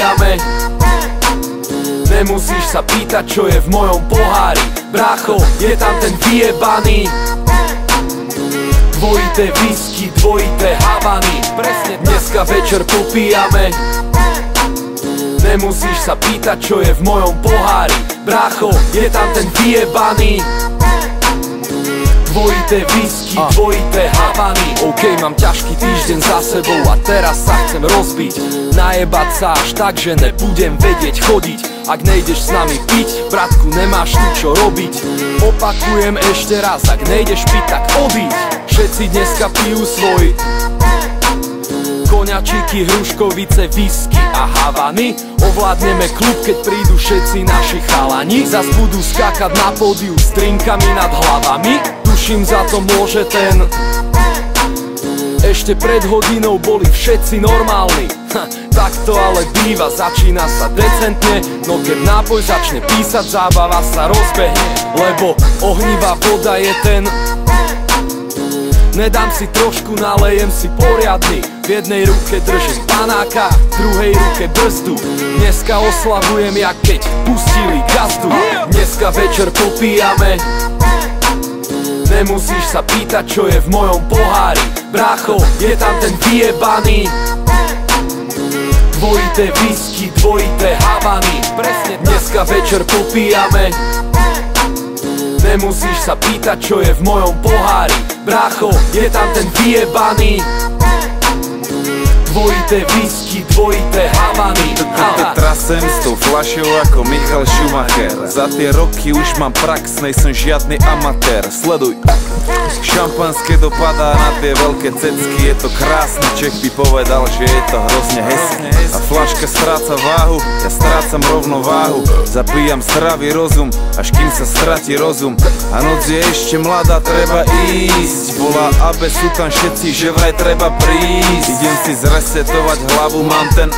popíjame. Nemusíš sa pýtať, čo je v mojom pohári. Brácho, je tam ten vyjebaný. Dvojité whisky, dvojité Havany. Presne dneska večer popíjame. Nemusíš sa pýtať, čo je v mojom pohári. Brácho, je tam ten vyjebaný. Dvojité whisky, dvojité Havany. OK, mám ťažký týždeň za sebou a teraz sa chcem rozbiť. Najebať sa až tak, že nebudem vedieť chodiť. Ak nejdeš s nami piť, bratku, nemáš tu čo robiť. Opakujem ešte raz, ak nejdeš piť, tak odíď. Všetci dneska pijú svoj koňačiky, hruškovice, whisky a Havany. Ovládneme klub, keď prídu všetci naši chalani. Zas budú skákať na pódiu s drinkami nad hlavami. Tuším, za to môže ten. Ešte pred hodinou boli všetci normálni. Tak to ale býva, začína sa decentne. No keď nápoj začne písať, zábava sa rozbehne. Lebo ohnivá voda je ten. Nedám si trošku, nalejem si poriadny. V jednej ruke držím panáka, v druhej ruke brzdu. Dneska oslavujem, jak keď pustili gazdu. Dneska večer popíjame. Nemusíš sa pýtať, čo je v mojom pohári. Brácho, je tam ten vyjebaný. Dvojité whisky, dvojité Havany. Presne dneska večer popíjame. Nemusíš sa pýtať, čo je v mojom pohári. Brácho, je tam ten vyjebaný. Dvojité whisky, dvojité Havany. Trasem s tou fľašou ako Michal Schumacher. Za tie roky už mám prax, nejsem žiadny amatér. Sleduj. Šampanské dopadá na tie veľké cecky. Je to krásne, Čech by povedal, že je to hrozne hezky. A fľaška stráca váhu, ja strácam rovnováhu. Zapíjam zdravý rozum, až kým sa stratí rozum. A noc je ešte mladá, treba ísť. Volá Abe, sú tam všetci, že vraj treba prísť. Idem si zresetovať hlavu, mám ten